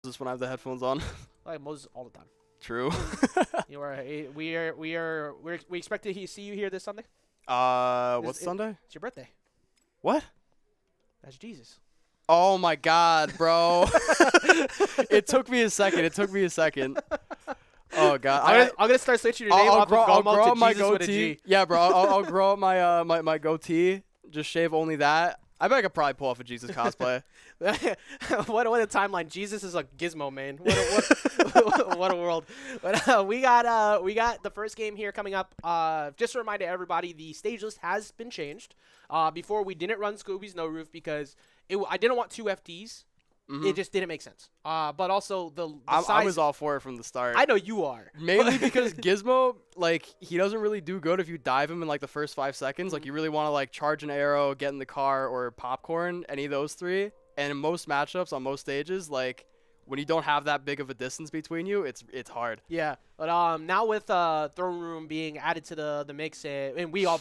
This when I have the headphones on. Like Moses all the time. True. We expect to see you here this Sunday. What's Sunday? It's your birthday. What? That's Jesus. Oh my God, bro. It took me a second. Oh God. I'm gonna start switching your name off of Gomo to Jesus with a G. Yeah, bro. I'll grow up my goatee. Just shave only that. I bet I could probably pull off a Jesus cosplay. What a timeline! Jesus is a Gizmo man. What a world! But we got the first game here coming up. Just a reminder to everybody, the stage list has been changed. Before we didn't run Scooby's No Roof because I didn't want 2 FDs. Mm-hmm. It just didn't make sense. But also the size. I was all for it from the start. I know you are. Mainly because Gizmo, like, he doesn't really do good if you dive him in, like, the first 5 seconds. Like, you really want to, like, charge an arrow, get in the car, or popcorn, any of those 3. And in most matchups on most stages, like, when you don't have that big of a distance between you, it's hard. Yeah. But now with Throne Room being added to the mix, and we all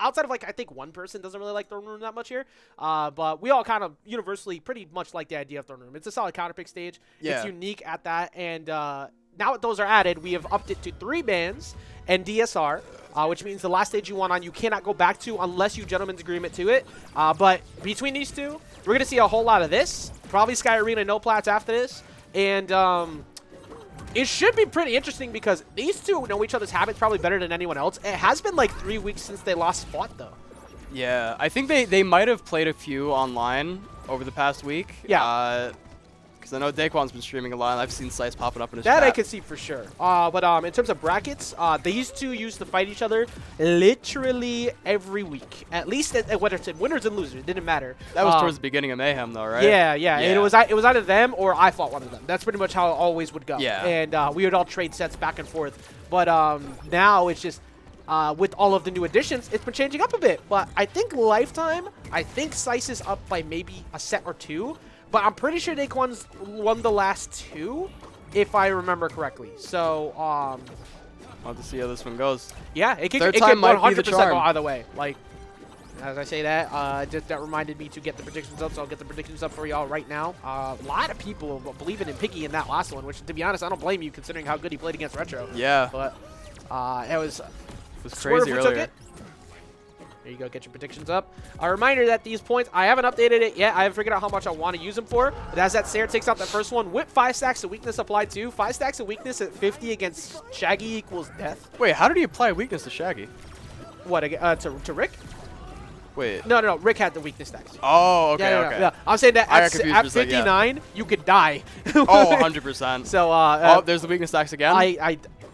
outside of, like, I think one person doesn't really like Throne Room that much here. But we all kind of universally pretty much like the idea of Throne Room. It's a solid counterpick stage. Yeah. It's unique at that. And now that those are added, we have upped it to 3 bans and DSR, which means the last stage you want on, you cannot go back to unless you gentlemen's agreement to it. But between these two, we're going to see a whole lot of this. Probably Sky Arena no plats after this. And it should be pretty interesting because these two know each other's habits probably better than anyone else. It has been like 3 weeks since they last fought, though. Yeah, I think they might have played a few online over the past week. Yeah. Because I know Daykwon's been streaming a lot, and I've seen Sice popping up in his chat. That I can see for sure. But in terms of brackets, these two used to fight each other literally every week. At least whether it's winners and losers, it didn't matter. That was towards the beginning of Mayhem, though, right? Yeah. And it was either them or I fought one of them. That's pretty much how it always would go. Yeah. And we would all trade sets back and forth. But now it's just with all of the new additions, it's been changing up a bit. But I think Lifetime, Sice is up by maybe a set or 2. But I'm pretty sure Dakwon's won the last 2, if I remember correctly. So, I'll have to see how this one goes. Yeah, it can 100% go either way. Like, as I say that, that reminded me to get the predictions up, so I'll get the predictions up for y'all right now. A lot of people believing in Piggy in that last one, which, to be honest, I don't blame you considering how good he played against Retro. Yeah. But it was crazy earlier. There you go, get your predictions up. A reminder that these points, I haven't updated it yet. I haven't figured out how much I want to use them for. But as that Sarah takes out that first one, with 5 stacks of weakness applied too. 5 stacks of weakness at 50 against Shaggy equals death. Wait, how did he apply weakness to Shaggy? What, to Rick? Wait. No. Rick had the weakness stacks. Oh, okay, okay. Yeah. I'm saying that at 59, you could die. Oh, 100%. So, there's the weakness stacks again?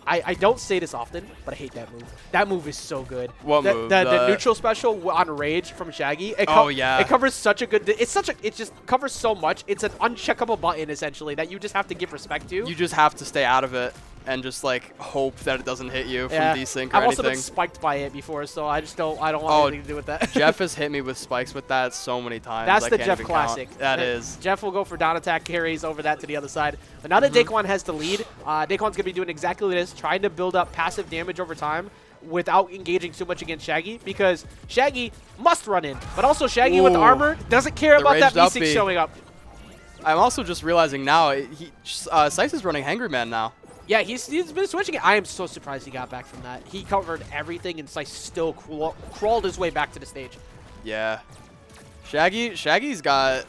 I don't say this often, but I hate that move. That move is so good. What move? The neutral special on Rage from Shaggy. It covers such a good. It just covers so much. It's an uncheckable button essentially that you just have to give respect to. You just have to stay out of it and just like hope that it doesn't hit you from desync or anything. I've also been spiked by it before, so I don't want anything to do with that. Jeff has hit me with spikes with that so many times. That's the Jeff classic. That is. Jeff will go for down attack carries over that to the other side. But now that Daykwion has the lead, Dakwon's going to be doing exactly this, trying to build up passive damage over time without engaging too much against Shaggy, because Shaggy must run in. But also Shaggy with armor doesn't care about that B6 showing up. I'm also just realizing now, Sice is running Hangry Man now. Yeah, he's been switching it. I am so surprised he got back from that. He covered everything, and Sice still crawled his way back to the stage. Yeah. Shaggy's got...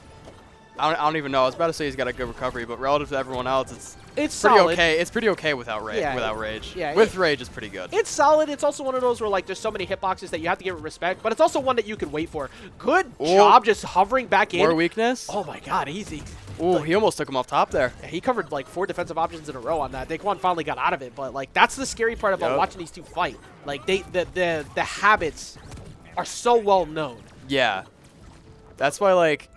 I don't even know. I was about to say he's got a good recovery, but relative to everyone else, it's pretty solid. okay. It's pretty okay without Rage. Yeah, with Rage, it's pretty good. It's solid. It's also one of those where like there's so many hitboxes that you have to give it respect, but it's also one that you can wait for. Good job just hovering back in. More weakness. Oh my God, easy. Ooh, he almost took him off top there. He covered like 4 defensive options in a row on that. Daykwion finally got out of it, but like that's the scary part about watching these two fight. Like the habits are so well known. Yeah, that's why like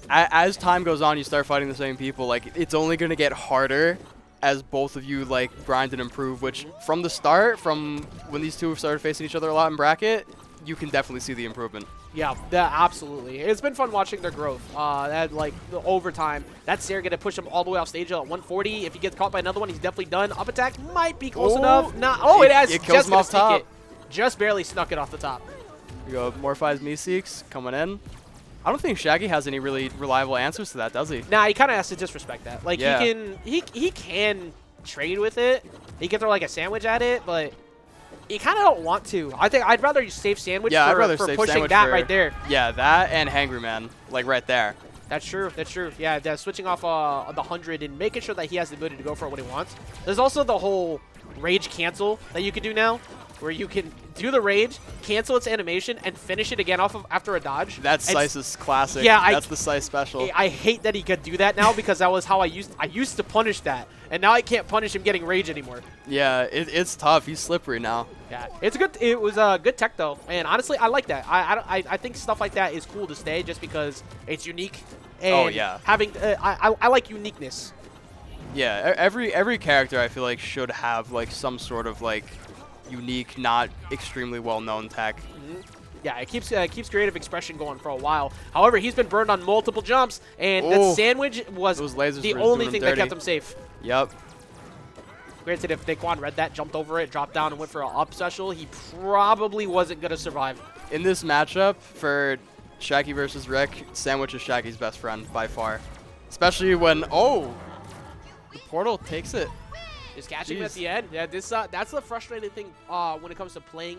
as time goes on, you start fighting the same people. Like it's only gonna get harder as both of you like grind and improve. Which from the start, from when these two started facing each other a lot in bracket, you can definitely see the improvement. Yeah, absolutely. It's been fun watching their growth. That like over time. That's Sarah gonna push him all the way off stage at 140. If he gets caught by another one, he's definitely done. Up attack might be close enough. It has. It kills him off top. Just barely snuck it off the top. You go Morphize Meeseeks coming in. I don't think Shaggy has any really reliable answers to that, does he? Nah, he kind of has to disrespect that. Like, Yeah. he can trade with it. He can throw, like, a sandwich at it, but you kind of don't want to. I think I'd rather you save sandwich Yeah, I'd for, rather for save pushing sandwich that for- right there. Yeah, that and Hangry Man, like right there. That's true. That's true. Yeah, switching off the 100 and making sure that he has the ability to go for what he wants. There's also the whole rage cancel that you can do now, where you can do the rage, cancel its animation, and finish it again off of after a dodge. That's And Sice's classic. Yeah, that's the Sice special. I hate that he could do that now because that was how I used to punish that, and now I can't punish him getting rage anymore. Yeah, it's tough. He's slippery now. Yeah, it was a good tech though, and honestly, I like that. I think stuff like that is cool to stay just because it's unique. And Oh, yeah. having I like uniqueness. Yeah, every character I feel like should have like some sort of like unique, not extremely well-known tech. Yeah, it keeps creative expression going for a while. However, he's been burned on multiple jumps, and that Ooh. sandwich was Those lasers the were only doing him thing that dirty. kept him safe. Yep. Granted, if Daykwion read that, jumped over it, dropped down, and went for an up special, he probably wasn't going to survive. In this matchup for Shaggy versus Rick, Sandwich is Shaggy's best friend by far. Especially when, the portal takes it. Just catching him at Jeez. the end. Yeah, that's the frustrating thing when it comes to playing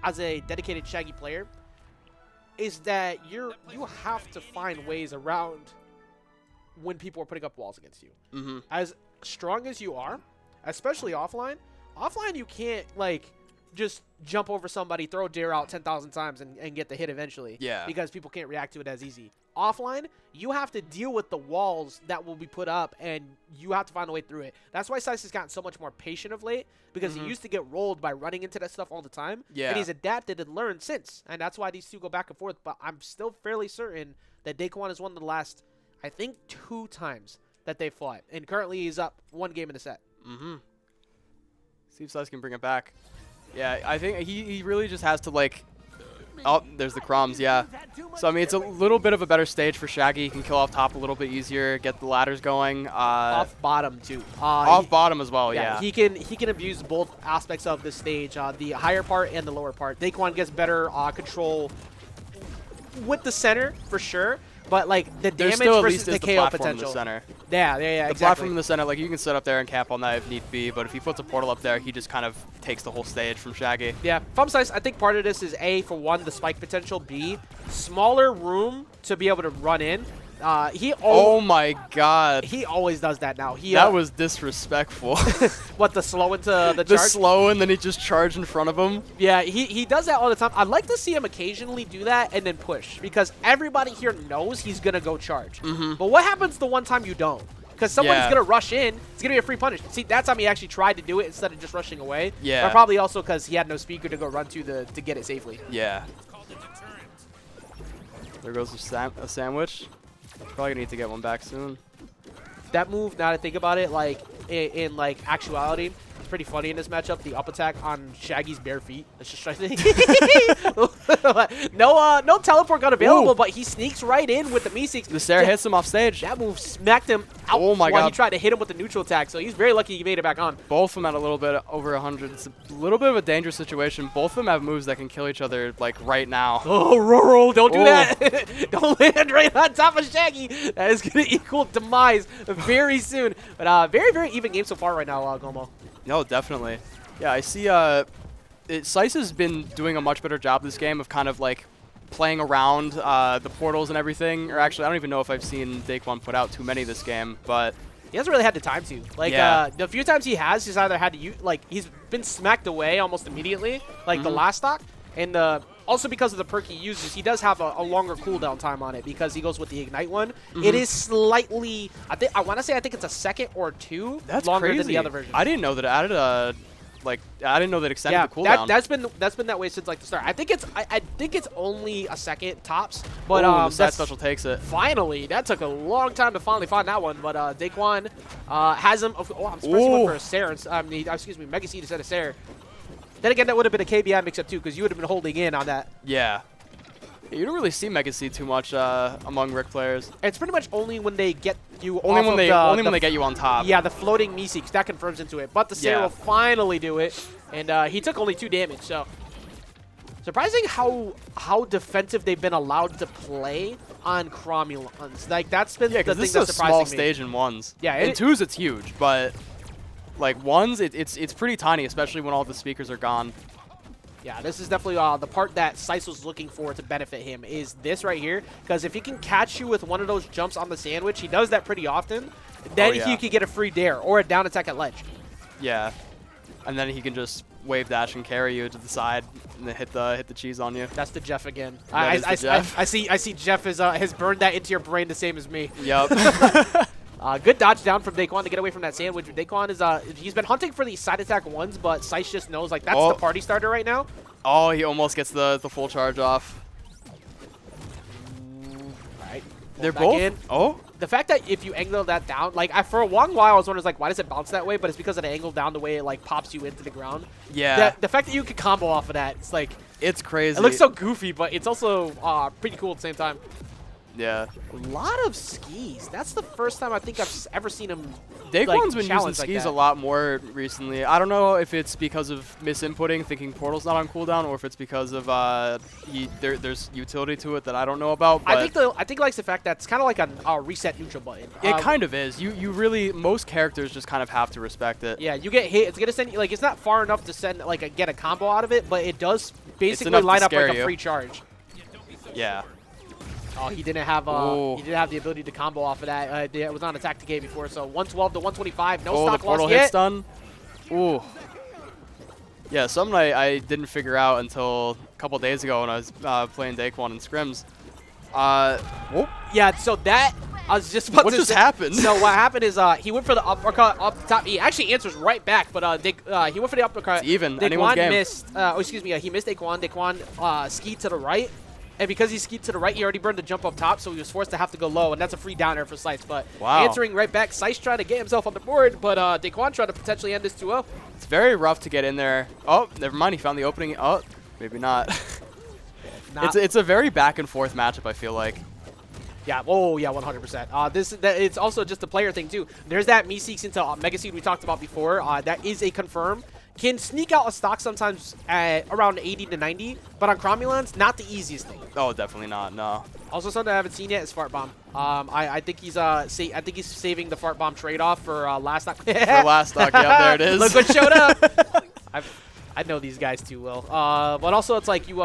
as a dedicated Shaggy player, is that you have to find ways around when people are putting up walls against you. Mm-hmm. As strong as you are, especially offline, you can't like just jump over somebody, throw a dare out 10,000 times and get the hit eventually. Yeah. Because people can't react to it as easy. Offline, you have to deal with the walls that will be put up, and you have to find a way through it. That's why Sice has gotten so much more patient of late, because he used to get rolled by running into that stuff all the time. Yeah. And he's adapted and learned since. And that's why these two go back and forth. But I'm still fairly certain that Daykwion is one of the last, I think, 2 times that they fought. And currently he's up 1 game in the set. Mm-hmm. See if Sice can bring it back. Yeah, I think he really just has to, like... Oh, there's the crumbs, yeah. So, I mean, it's a little bit of a better stage for Shaggy. He can kill off top a little bit easier, get the ladders going. Off bottom, too. Off bottom as well, yeah. He can abuse both aspects of this stage, the higher part and the lower part. Daykwion gets better control with the center, for sure. But, like, the There's damage still at versus least the is the KO platform potential. in the center. Yeah, The exactly. platform in the center, like, you can sit up there and cap on that if need be, but if he puts a portal up there, he just kind of takes the whole stage from Shaggy. Yeah, from Sice, I think part of this is A, for one, the spike potential, B, smaller room to be able to run in. Oh my god. He always does that now. That was disrespectful. What, the slow into the The charge? slow, and then he just charged in front of him. Yeah, he does that all the time. I'd like to see him occasionally do that and then push, because everybody here knows he's going to go charge. But what happens the one time you don't? Because somebody's Yeah. going to rush in. It's going to be a free punish. See, that time he actually tried to do it instead of just rushing away. Yeah. But probably also because he had no speaker to go run to get it safely. Yeah. There goes a sandwich. Probably gonna need to get one back soon. That move, now that I think about it, like in like actuality, it's pretty funny in this matchup. The up attack on Shaggy's bare feet. That's just no teleport gun available, Ooh. but he sneaks right in with the Meeseeks. The Sarah hits him off stage. That move smacked him out Oh my while god. he tried to hit him with the neutral attack. So he's very lucky he made it back on. Both of them at a little bit over 100. It's a little bit of a dangerous situation. Both of them have moves that can kill each other, like, right now. Oh, Roro, don't do Oh. that. Don't land right on top of Shaggy. That is going to equal demise very soon. But very, very even game so far right now, Gomo. No, definitely. Yeah, I see Sice has been doing a much better job this game of kind of, like, playing around the portals and everything. Or actually, I don't even know if I've seen Daykwion put out too many this game, but... He hasn't really had the time to. Like, Yeah. the few times he has, he's either had to use, like, he's been smacked away almost immediately, like the last stock. And also because of the perk he uses, he does have a longer cooldown time on it because he goes with the Ignite one. It is slightly, I want to say, I think it's a second or 2 That's longer crazy. than the other version. I didn't know that it added a... Like, I didn't know that extended Yeah, the cooldown. that's been that way since like the start. I think it's only a second tops, but Ooh, and the side that's special takes it. finally. That took a long time to finally find that one, but Daykwion has him. Oh, I'm surprised he went Ooh. for a Sarah. Excuse me, Mega Seed instead of Sarah. Then again, that would have been a KBI mix-up too, because you would have been holding in on that. Yeah. You don't really see Mega Seed too much among Rick players. It's pretty much only when they get you Only off when of they the, when they get you on top. Yeah, the floating Meeseeks, that confirms into it. But the Sarah Yeah. will finally do it, and he took only 2 damage, so Surprising how defensive they've been allowed to play on Cromulons. Like, that's been the thing this that's is a surprising small me. stage in ones. Yeah, in twos it's huge, but like ones it's pretty tiny, especially when all the speakers are gone. Yeah, this is definitely the part that Sice was looking for to benefit him is this right here. Because if he can catch you with one of those jumps on the sandwich, he does that pretty often, then he can get a free dare or a down attack at ledge. Yeah, and then he can just wave dash and carry you to the side and then hit the cheese on you. That's the Jeff again. Jeff. I see Jeff has burned that into your brain the same as me. Yep. Good dodge down from Daykwion to get away from that sandwich. Daykwion is he's been hunting for these side attack ones, but Sice just knows like that's the party starter right now. Oh, he almost gets the full charge off. All right, they're both. Oh, the fact that if you angle that down, like for a long while I was wondering like why does it bounce that way, but it's because of the angle down the way it like pops you into the ground. Yeah. The fact that you can combo off of that, it's like it's crazy. It looks so goofy, but it's also pretty cool at the same time. Yeah. A lot of skis. That's the first time I think I've ever seen him. Dakwon's been using skis a lot more recently. I don't know if it's because of misinputting, thinking portal's not on cooldown, or if it's because of there's utility to it that I don't know about. But I think likes the fact that it's kind of like a reset neutral button. It kind of is. You really most characters just kind of have to respect it. Yeah, you get hit. It's gonna send you like it's not far enough to send like get a combo out of it, but it does basically line up like a free charge. Yeah. Oh, he didn't have the ability to combo off of that. It was on attack decay before, so 112 to 125. No stock the portal loss yet. Hit stun. Ooh. Yeah, something I didn't figure out until a couple days ago when I was playing Daykwion in scrims. Yeah, so that I was just about to say. What just happened? So what happened is he went for the uppercut up the top. He actually answers right back, but he went for the uppercut. It's even. Daykwion missed. He missed Daykwion. Daykwion skied to the right. And because he skied to the right, he already burned the jump up top, so he was forced to have to go low, and that's a free down air for Sice. But answering right back, Sice tried to get himself on the board, but Daykwion tried to potentially end this 2-0. It's very rough to get in there. Oh, never mind. He found the opening. Oh, maybe not. It's a very back and forth matchup, I feel like. Yeah. Oh, yeah. 100%. It's also just a player thing too. There's that Meeseeks into Mega Seed we talked about before. That is a confirm. Can sneak out a stock sometimes at around 80 to 90, but on Cromulons, not the easiest thing. Oh, definitely not. No. Also, something I haven't seen yet is Fart Bomb. I think he's saving the Fart Bomb trade-off for last stock. For last stock. Yeah, there it is. Look what showed up. I know these guys too well. But also, it's like you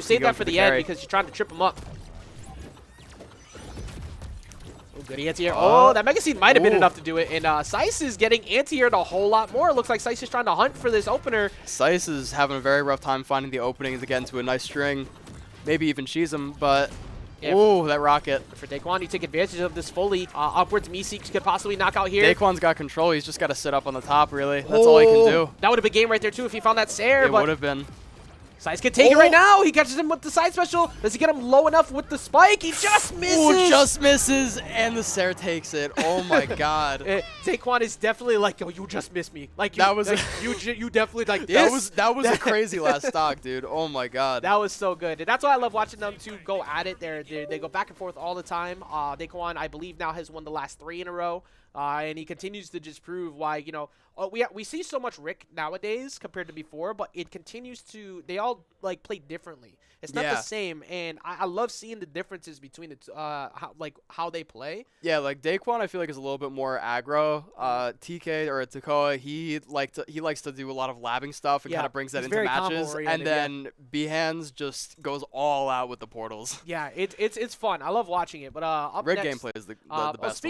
save that for the end because you're trying to trip him up. Good anti-air. Oh, that Mega Seed might have been enough to do it. And Sice is getting anti-aired a whole lot more. It looks like Sice is trying to hunt for this opener. Sice is having a very rough time finding the opening to get into a nice string. Maybe even cheese him, but... Yeah, ooh, that rocket. For Daykwion, you take advantage of this fully. Upwards Meeseeks could possibly knock out here. Dakwon's got control. He's just got to sit up on the top, really. That's all he can do. That would have been game right there, too, if he found that Sair. It would have been. Sice can take it right now. He catches him with the side special. Does he get him low enough with the spike? He just misses. Ooh, just misses, and the Sair takes it. Oh my God. Daykwion is definitely like, yo, you just missed me. Like that was you definitely like this. That was a crazy last stock, dude. Oh my God. That was so good, and that's why I love watching them two go at it. They go back and forth all the time. Daykwion, I believe, now has won the last 3 in a row. And he continues to just prove why, we see so much Rick nowadays compared to before, but it continues to, they all like play differently. It's not the same, and I love seeing the differences between the how they play. Yeah, like Daykwion, I feel like is a little bit more aggro. TK or Takoa, he likes to do a lot of labbing stuff and kind of brings that into matches. And then Behands just goes all out with the portals. Yeah, it's fun. I love watching it. But Rick gameplay is the best.